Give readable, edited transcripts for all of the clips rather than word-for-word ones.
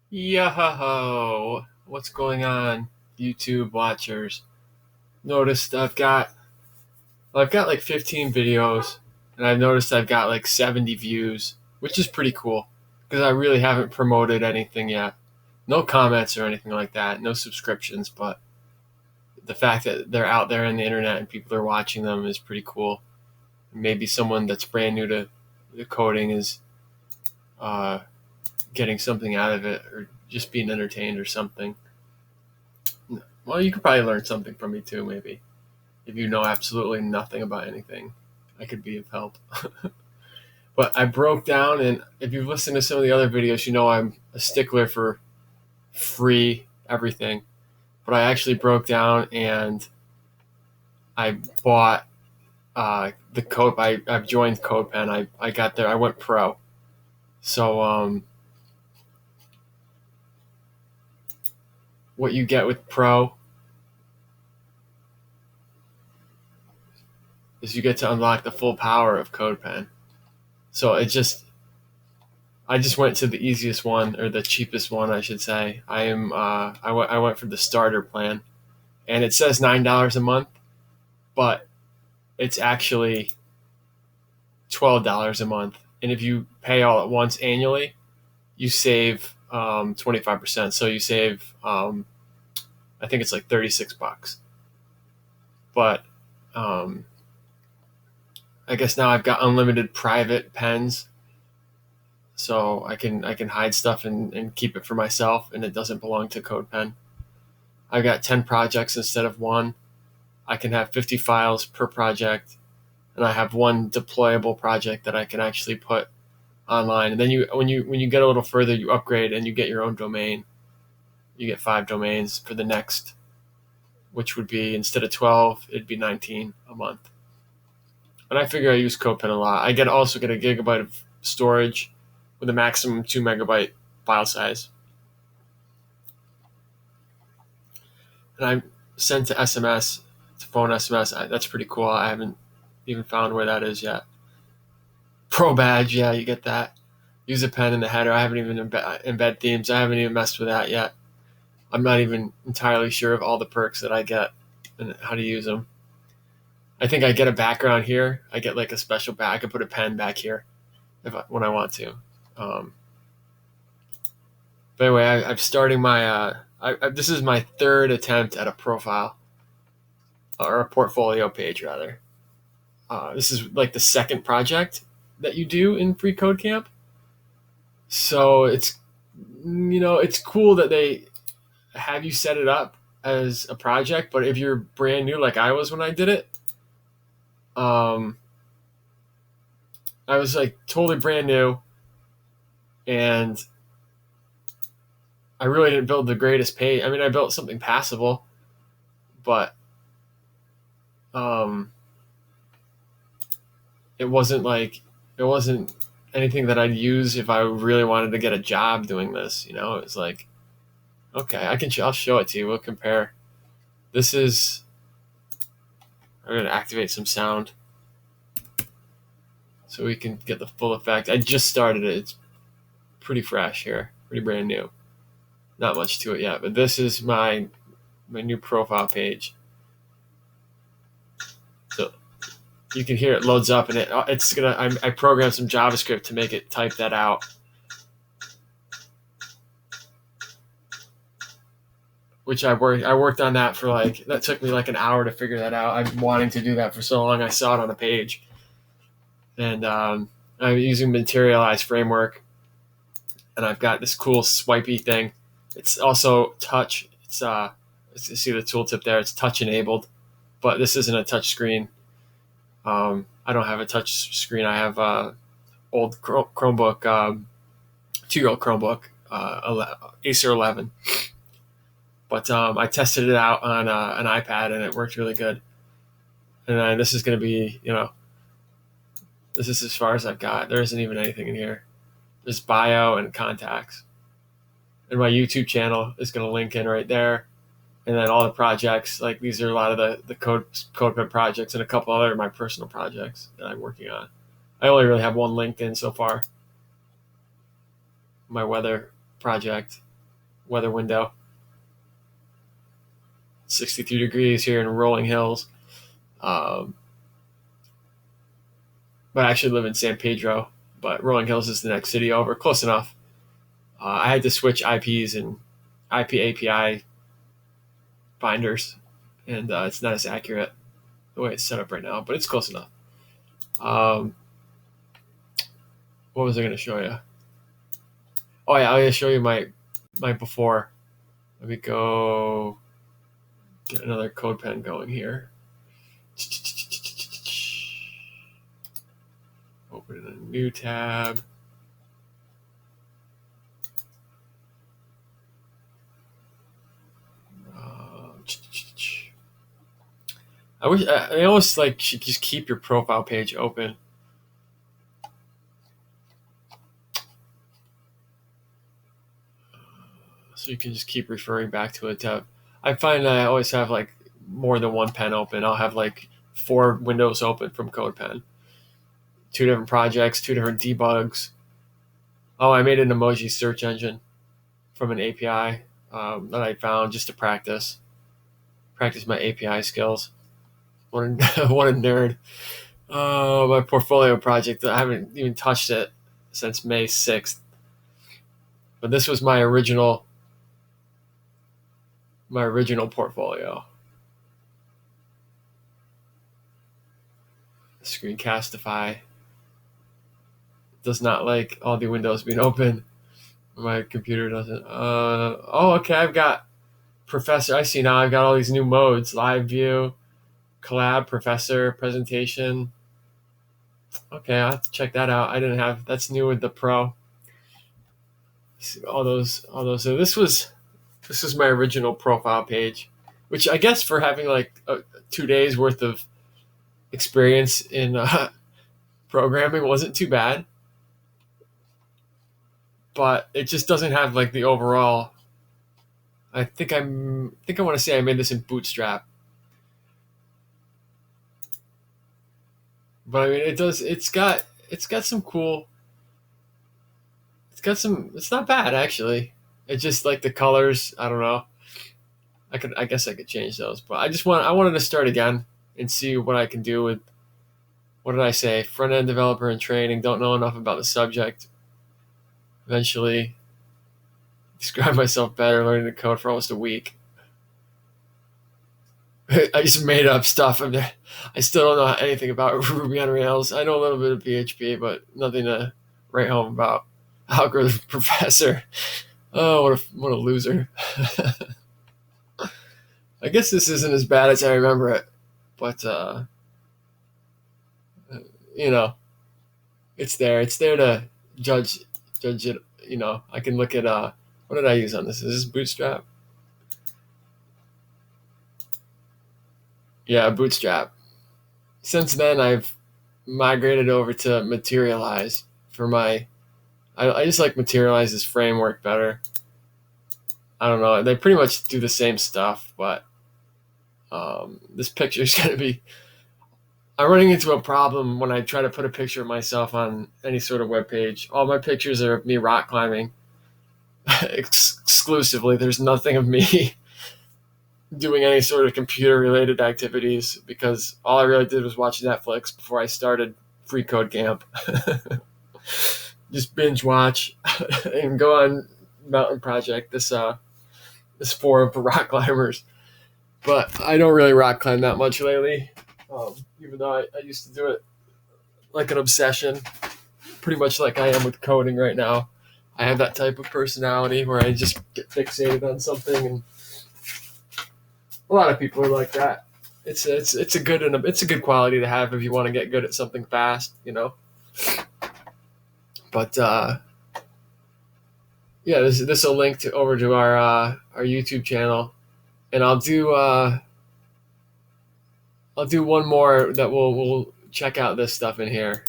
Yo, what's going on, YouTube watchers? Noticed I've got like 15 videos, and I've noticed I've got like 70 views, which is pretty cool because I really haven't promoted anything yet. No comments or anything like that, no subscriptions, but the fact that they're out there on the internet and people are watching them is pretty cool. Maybe someone that's brand new to the coding is uh, getting something out of it or just being entertained or something. Well, you could probably learn something from me too, maybe. If you know absolutely nothing about anything, I could be of help. But I broke down, and if you've listened to some of the other videos, you know I'm a stickler for free everything. But I actually broke down and I bought the code. I've joined codepen. I got there. I went pro. So what you get with pro is you get to unlock the full power of codepen. So I just went to the easiest one, or the cheapest one, I should say. I went for the starter plan, and it says $9 a month, but it's actually $12 a month. And if you pay all at once annually, you save 25%. So you save I think it's like $36. But um, I guess now I've got unlimited private pens, so I can hide stuff and keep it for myself, and it doesn't belong to CodePen. I've got 10 projects instead of one. I can have 50 files per project, and I have one deployable project that I can actually put online. And then when you get a little further, you upgrade and you get your own domain. You get 5 domains for the next, which would be, instead of 12, it'd be 19 a month. And I figure I use CodePen a lot. Also get a gigabyte of storage with a maximum 2 megabyte file size. And I send to SMS, to phone SMS. That's pretty cool. I haven't even found where that is yet. Pro badge, yeah, you get that. Use a pen in the header. I haven't even embed themes. I haven't even messed with that yet. I'm not even entirely sure of all the perks that I get and how to use them. I think I get a background here. I get like a special back. I can put a pen back here when I want to. But anyway, I'm starting my. This is my third attempt at a profile, or a portfolio page rather. This is like the second project that you do in Free Code Camp. So it's cool that they have you set it up as a project. But if you're brand new, like I was when I did it, um, I was like totally brand new, and I really didn't build the greatest page. I mean, I built something passable, but um, it wasn't like it wasn't anything that I'd use if I really wanted to get a job doing this. It was like, okay, I'll show it to you. We'll compare. This is. I'm gonna activate some sound so we can get the full effect. I just started it. It's pretty fresh here, pretty brand new. Not much to it yet, but this is my new profile page. So you can hear it loads up, and it's gonna. I programmed some JavaScript to make it type that out. Which I worked on that for that took me like an hour to figure that out. I've been wanting to do that for so long. I saw it on a page, and I'm using Materialize framework, and I've got this cool swipey thing. It's also touch. You see the tooltip there. It's touch enabled, but this isn't a touch screen. I don't have a touch screen. I have a old Chromebook, 2-year-old Chromebook, Acer 11. But I tested it out on an iPad, and it worked really good. And then this is going to be, this is as far as I've got. There isn't even anything in here. There's bio and contacts. And my YouTube channel is going to link in right there. And then all the projects, like these are a lot of the CodePen projects, and a couple other of my personal projects that I'm working on. I only really have one linked in so far. My weather project. weather window. 63 degrees here in Rolling Hills. But I actually live in San Pedro, but Rolling Hills is the next city over. Close enough. I had to switch IPs and IP API binders, and it's not as accurate the way it's set up right now, but it's close enough. What was I going to show you? Oh yeah, I'm going to show you my before. Let me go get another codepen going here. Open a new tab. I wish I almost like should just keep your profile page open. So you can just keep referring back to it. I find that I always have like more than one pen open. I'll have like 4 windows open from CodePen. 2 different projects, 2 different debugs. Oh, I made an emoji search engine from an API that I found just to practice my API skills. What a nerd. My portfolio project, I haven't even touched it since May 6th. But this was my original portfolio. Screencastify does not like all the windows being open. My computer doesn't. Okay, I've got Professor. I see now I've got all these new modes: live view, collab, professor, presentation. Okay, I'll have to check that out. I didn't have that's new with the Pro. All those. So this was my original profile page, which I guess for having like 2 days worth of experience in programming wasn't too bad, but it just doesn't have like the overall. I think I want to say I made this in Bootstrap, but I mean it does. It's got some cool. It's not bad actually. It's just like the colors. I don't know. I guess I could change those, but I wanted to start again and see what I can do with. What did I say? Front end developer in training. Don't know enough about the subject. Eventually, describe myself better. Learning to code for almost a week. I just made up stuff. I still don't know anything about Ruby on Rails. I know a little bit of PHP, but nothing to write home about. Algorithm professor. Oh, what a loser. I guess this isn't as bad as I remember it, but you know, it's there. It's there to judge it. You know, I can look at what did I use on this? Is this Bootstrap? Yeah, Bootstrap. Since then, I've migrated over to Materialize for my. I just like Materialize's framework better. I don't know. They pretty much do the same stuff, but this picture is going to be. I'm running into a problem when I try to put a picture of myself on any sort of web page. All my pictures are of me rock climbing exclusively. There's nothing of me doing any sort of computer related activities because all I really did was watch Netflix before I started Free Code Camp. Just binge watch and go on Mountain Project, this forum for rock climbers. But I don't really rock climb that much lately, even though I used to do it like an obsession, pretty much like I am with coding right now. I have that type of personality where I just get fixated on something, and a lot of people are like that. It's a good quality to have if you want to get good at something fast, you know. But yeah, this will link over to our YouTube channel, and I'll do one more that we'll check out this stuff in here.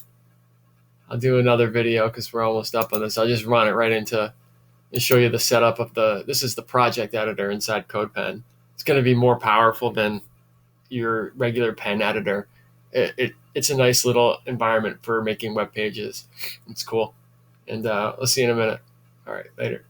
I'll do another video because we're almost up on this. I'll just run it right into and show you the setup of this is the project editor inside CodePen. It's going to be more powerful than your regular pen editor. It's a nice little environment for making web pages. It's cool. And I'll see you in a minute. All right, later.